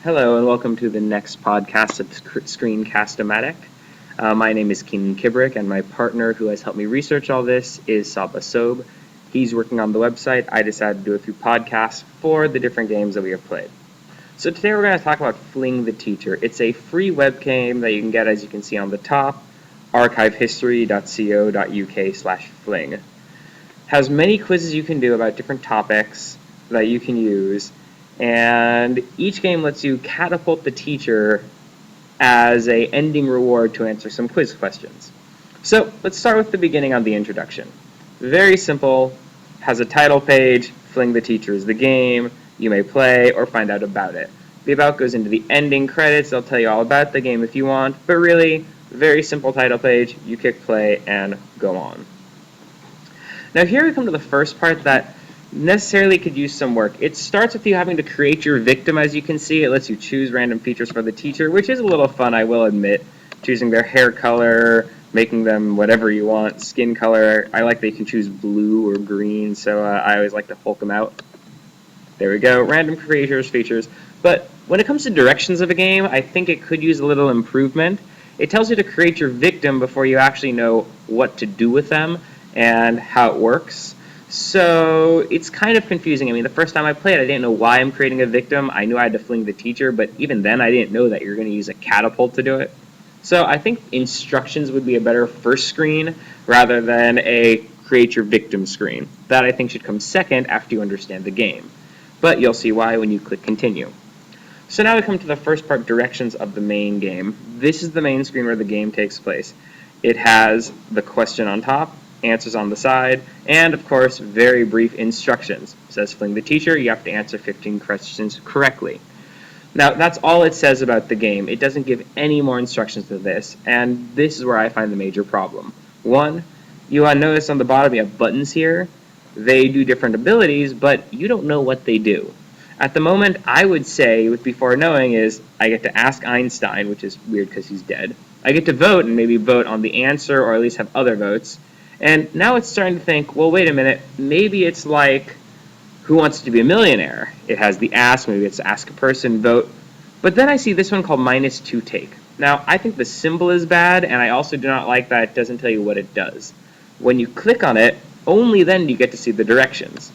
Hello and welcome to the next podcast of Screencast-O-Matic. My name is Keenan Kibrick and my partner who has helped me research all this is Saba Sob. He's working on the website. I decided to do a few podcasts for the different games that we have played. So today we're going to talk about Fling the Teacher. It's a free web game that you can get, as you can see on the top, archivehistory.co.uk/fling. Has many quizzes you can do about different topics that you can use, and each game lets you catapult the teacher as a ending reward to answer some quiz questions. So let's start with the beginning on the introduction. Very simple, has a title page, Fling the Teacher is the game, you may play or find out about it. The about goes into the ending credits, they'll tell you all about the game if you want, but really, very simple title page, you click play and go on. Now here we come to the first part that necessarily could use some work. It starts with you having to create your victim, as you can see. It lets you choose random features for the teacher, which is a little fun, I will admit. Choosing their hair color, making them whatever you want, skin color. I like that you can choose blue or green, so I always like to Hulk them out. There we go, random creators, features. But when it comes to directions of a game, I think it could use a little improvement. It tells you to create your victim before you actually know what to do with them and how it works. So it's kind of confusing. I mean, the first time I played, I didn't know why I'm creating a victim. I knew I had to fling the teacher, but even then I didn't know that you're going to use a catapult to do it. So I think instructions would be a better first screen rather than a create your victim screen. That I think should come second after you understand the game. But you'll see why when you click continue. So now we come to the first part, directions of the main game. This is the main screen where the game takes place. It has the question on top, answers on the side, and of course very brief instructions. It says Fling the Teacher, you have to answer 15 questions correctly. Now that's all it says about the game. It doesn't give any more instructions to this, and this is where I find the major problem. One, you notice on the bottom you have buttons here. They do different abilities, but you don't know what they do. At the moment, I would say, with before knowing, is I get to ask Einstein, which is weird because he's dead. I get to vote and maybe vote on the answer or at least have other votes. And now it's starting to think, well, wait a minute, maybe it's like Who Wants to Be a Millionaire? It has the ask, maybe it's ask a person, vote. But then I see this one called -2 take. Now, I think the symbol is bad, and I also do not like that it doesn't tell you what it does. When you click on it, only then do you get to see the directions.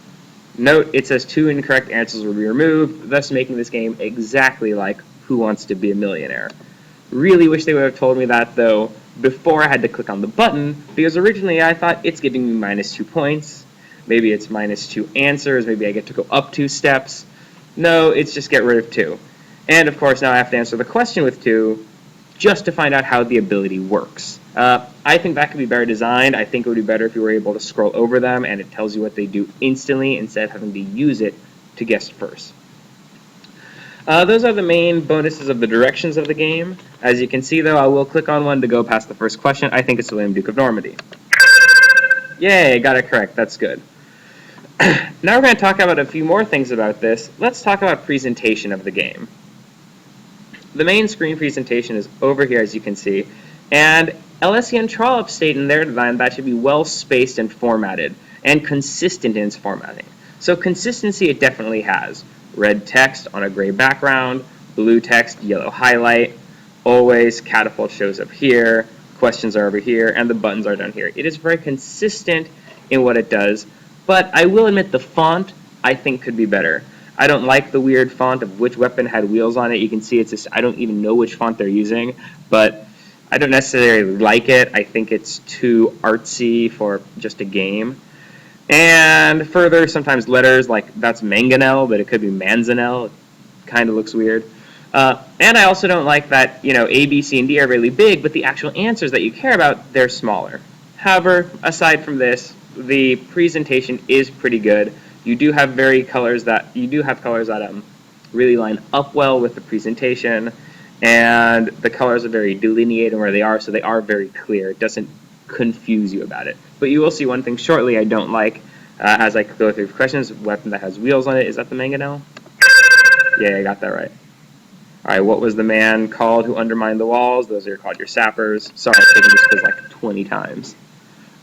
Note, it says 2 incorrect answers will be removed, thus making this game exactly like Who Wants to Be a Millionaire. Really wish they would have told me that, though, before I had to click on the button, because originally I thought it's giving me -2 points. Maybe it's -2 answers, maybe I get to go up 2 steps. No, it's just get rid of 2. And of course now I have to answer the question with 2, just to find out how the ability works. I think that could be better designed. I think it would be better if you were able to scroll over them and it tells you what they do instantly instead of having to use it to guess first. Those are the main bonuses of the directions of the game. As you can see, though, I will click on one to go past the first question. I think it's William, Duke of Normandy. Yay, got it correct. That's good. Now we're going to talk about a few more things about this. Let's talk about presentation of the game. The main screen presentation is over here, as you can see, and LSE and Trollope state in their design that should be well spaced and formatted, and consistent in its formatting. So consistency it definitely has. Red text on a gray background, blue text, yellow highlight, always catapult shows up here, questions are over here, and the buttons are down here. It is very consistent in what it does, but I will admit the font I think could be better. I don't like the weird font of which weapon had wheels on it. You can see it's just, I don't even know which font they're using, but I don't necessarily like it. I think it's too artsy for just a game. And further, sometimes letters, like that's mangonel, but it could be manzanel. It kind of looks weird. And I also don't like that, A, B, C, and D are really big, but the actual answers that you care about, they're smaller. However, aside from this, the presentation is pretty good. You do have colors that really line up well with the presentation, and the colors are very delineated where they are, so they are very clear. It doesn't confuse you about it. But you will see one thing shortly I don't like as I go through questions. Weapon that has wheels on it. Is that the mangonel? Yeah, I got that right. Alright, what was the man called who undermined the walls? Those are called your sappers. Sorry, I've taken this quiz like 20 times.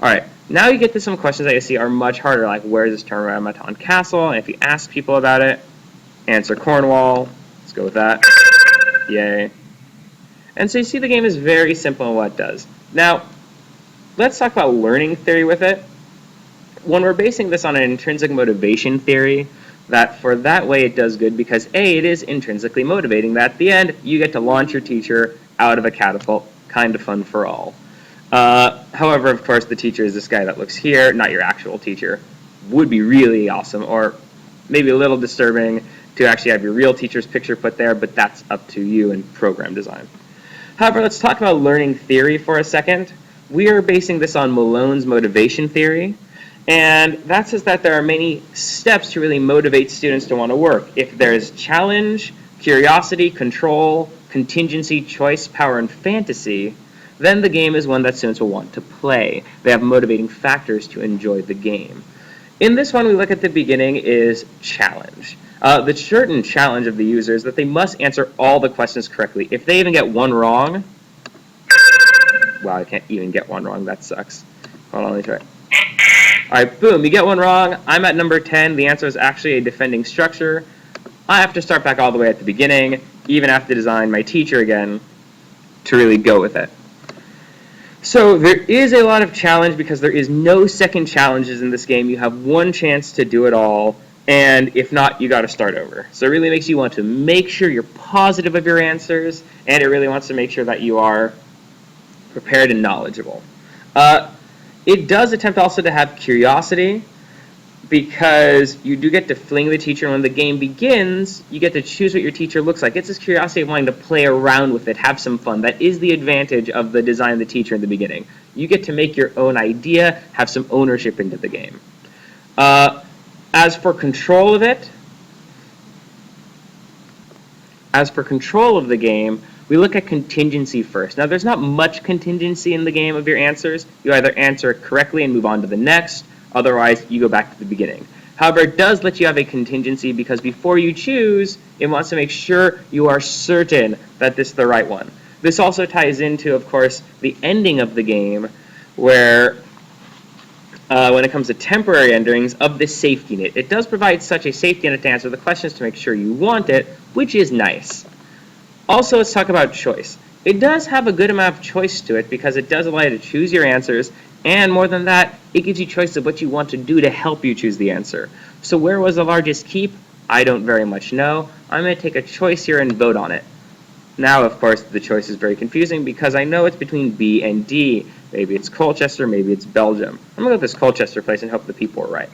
Alright, now you get to some questions that you see are much harder, like where is this Termagant Castle? And if you ask people about it, answer Cornwall. Let's go with that. Yay. And so you see the game is very simple in what it does. Now, let's talk about learning theory with it. When we're basing this on an intrinsic motivation theory, that for that way it does good because A, it is intrinsically motivating, that at the end you get to launch your teacher out of a catapult. Kind of fun for all. However, of course, the teacher is this guy that looks here, not your actual teacher. Would be really awesome, or maybe a little disturbing to actually have your real teacher's picture put there, but that's up to you in program design. However, let's talk about learning theory for a second. We are basing this on Malone's motivation theory, and that says that there are many steps to really motivate students to want to work. If there's challenge, curiosity, control, contingency, choice, power, and fantasy, then the game is one that students will want to play. They have motivating factors to enjoy the game. In this one, we look at the beginning is challenge. The certain challenge of the user is that they must answer all the questions correctly. If they even get one wrong, wow, I can't even get one wrong, that sucks. Hold on, let me try. Alright, boom, you get one wrong. I'm at number 10. The answer is actually a defending structure. I have to start back all the way at the beginning, even have to design my teacher again to really go with it. So there is a lot of challenge because there is no second challenges in this game. You have one chance to do it all, and if not, you got to start over. So it really makes you want to make sure you're positive of your answers, and it really wants to make sure that you are prepared and knowledgeable. It does attempt also to have curiosity, because you do get to fling the teacher, and when the game begins, you get to choose what your teacher looks like. It's this curiosity of wanting to play around with it, have some fun. That is the advantage of the design of the teacher in the beginning. You get to make your own idea, have some ownership into the game. As for control of the game, we look at contingency first. Now, there's not much contingency in the game of your answers. You either answer it correctly and move on to the next, otherwise you go back to the beginning. However, it does let you have a contingency because before you choose, it wants to make sure you are certain that this is the right one. This also ties into, of course, the ending of the game, where when it comes to temporary endings of this safety net. It does provide such a safety net to answer the questions to make sure you want it, which is nice. Also, let's talk about choice. It does have a good amount of choice to it because it does allow you to choose your answers, and more than that, it gives you choice of what you want to do to help you choose the answer. So where was the largest keep? I don't very much know. I'm going to take a choice here and vote on it. Now, of course, the choice is very confusing because I know it's between B and D. Maybe it's Colchester, maybe it's Belgium. I'm going to go with this Colchester place and hope the people are right.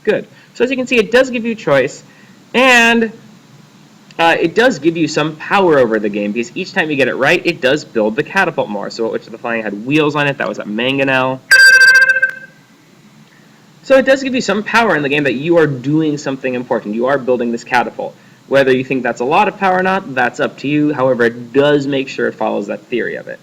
Good. So as you can see, it does give you choice, and it does give you some power over the game because each time you get it right, it does build the catapult more. So which of the flying had wheels on it? That was at Mangonel. So it does give you some power in the game that you are doing something important. You are building this catapult. Whether you think that's a lot of power or not, that's up to you. However, it does make sure it follows that theory of it.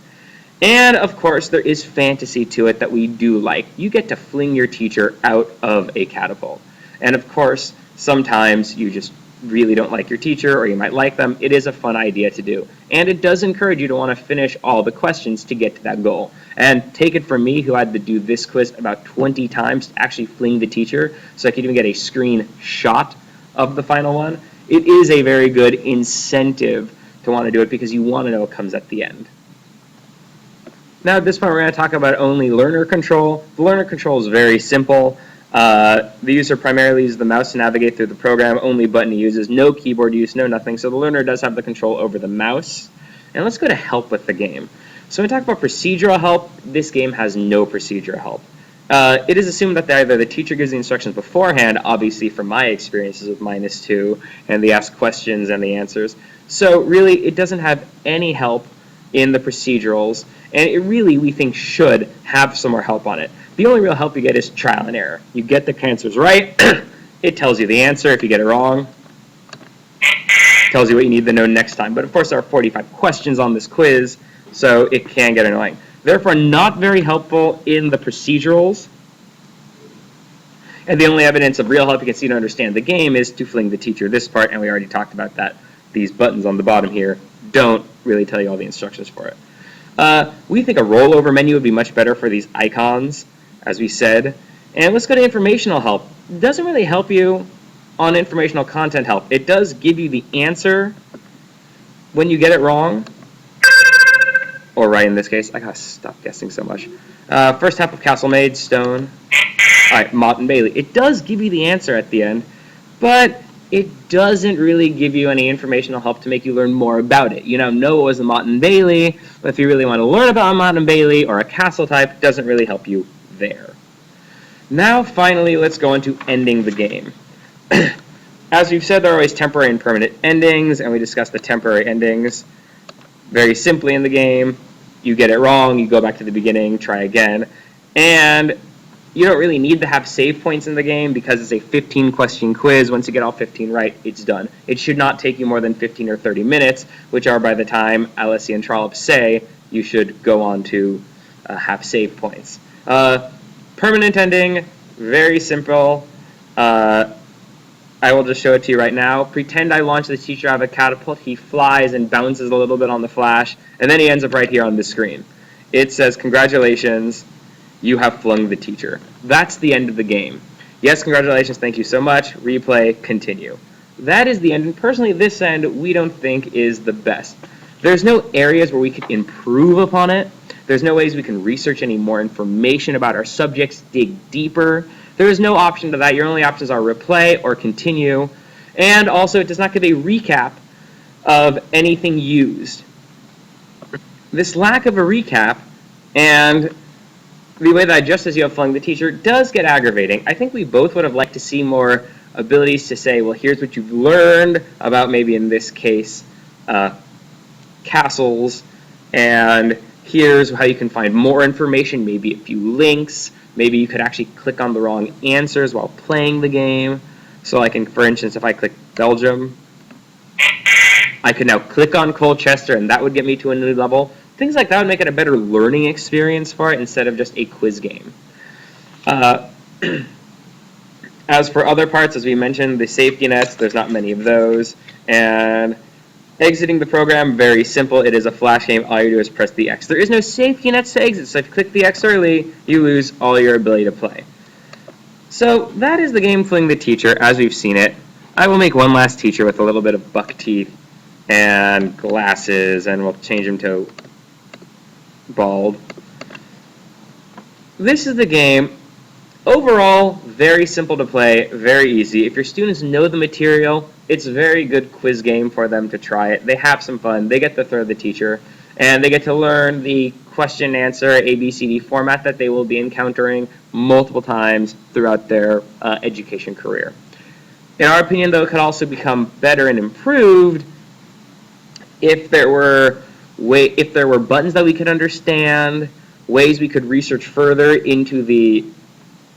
And, of course, there is fantasy to it that we do like. You get to fling your teacher out of a catapult. And, of course, sometimes you just really don't like your teacher, or you might like them. It is a fun idea to do. And it does encourage you to want to finish all the questions to get to that goal. And take it from me, who had to do this quiz about 20 times to actually fling the teacher, so I could even get a screen shot of the final one. It is a very good incentive to want to do it because you want to know what comes at the end. Now at this point we're going to talk about only learner control. The learner control is very simple. The user primarily uses the mouse to navigate through the program. Only button he uses, no keyboard use, no nothing. So the learner does have the control over the mouse. And let's go to help with the game. So when we talk about procedural help, this game has no procedural help. It is assumed that either the teacher gives the instructions beforehand, obviously from my experiences with -2, and they ask questions and the answers. So really, it doesn't have any help in the procedurals, and it really, we think, should have some more help on it. The only real help you get is trial and error. You get the answers right, it tells you the answer. If you get it wrong, it tells you what you need to know next time. But of course, there are 45 questions on this quiz, so it can get annoying. Therefore, not very helpful in the procedurals. And the only evidence of real help you can see to understand the game is to fling the teacher this part, and we already talked about that. These buttons on the bottom here don't really tell you all the instructions for it. We think a rollover menu would be much better for these icons, as we said. And let's go to informational help. It doesn't really help you on informational content help. It does give you the answer when you get it wrong, or right in this case. I gotta stop guessing so much. First half of Castle Maid, Stone. Alright, Mott and Bailey. It does give you the answer at the end, but it doesn't really give you any informational help to make you learn more about it. You know it was a Mott and Bailey, but if you really want to learn about a Mott and Bailey or a castle type, it doesn't really help you there. Now, finally, let's go into ending the game. As we've said, there are always temporary and permanent endings, and we discussed the temporary endings very simply in the game. You get it wrong, you go back to the beginning, try again, and you don't really need to have save points in the game because it's a 15-question quiz. Once you get all 15 right, it's done. It should not take you more than 15 or 30 minutes, which are by the time Alessia and Trollope say you should go on to have save points. Permanent ending, very simple. I will just show it to you right now. Pretend I launch the teacher out of a catapult. He flies and bounces a little bit on the flash, and then he ends up right here on the screen. It says, "Congratulations, you have flung the teacher." That's the end of the game. Yes, congratulations, thank you so much. Replay, continue. That is the end, and personally, this end we don't think is the best. There's no areas where we could improve upon it. There's no ways we can research any more information about our subjects, dig deeper. There is no option to that. Your only options are replay or continue. And also, it does not give a recap of anything used. This lack of a recap and the way that just as you have flung the teacher does get aggravating. I think we both would have liked to see more abilities to say, well, here's what you've learned about maybe in this case castles, and here's how you can find more information, maybe a few links. Maybe you could actually click on the wrong answers while playing the game. So I can, for instance, if I click Belgium, I could now click on Colchester and that would get me to a new level. Things like that would make it a better learning experience for it instead of just a quiz game. As for other parts, as we mentioned, the safety nets, there's not many of those. And exiting the program, very simple. It is a flash game. All you do is press the X. There is no safety nets to exit, so if you click the X early, you lose all your ability to play. So that is the game Fling the Teacher as we've seen it. I will make one last teacher with a little bit of buck teeth and glasses, and we'll change him to bald. This is the game. Overall, very simple to play, very easy. If your students know the material, it's a very good quiz game for them to try it. They have some fun. They get to throw the teacher, and they get to learn the question answer ABCD format that they will be encountering multiple times throughout their education career. In our opinion, though, it could also become better and improved if there were buttons that we could understand, ways we could research further into the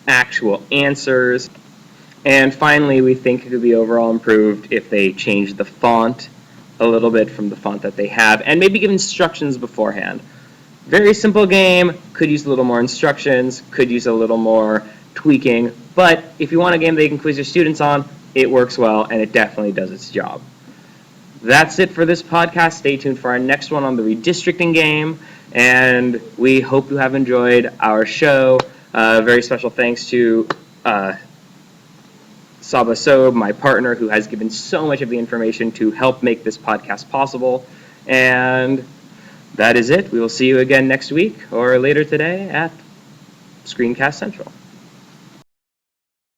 actual answers. And finally, we think it could be overall improved if they change the font a little bit from the font that they have, and maybe give instructions beforehand. Very simple game, could use a little more instructions, could use a little more tweaking, but if you want a game that you can quiz your students on, it works well, and it definitely does its job. That's it for this podcast. Stay tuned for our next one on the redistricting game, and we hope you have enjoyed our show. Very special thanks to Saba Sob, my partner, who has given so much of the information to help make this podcast possible. And that is it. We will see you again next week or later today at Screencast Central.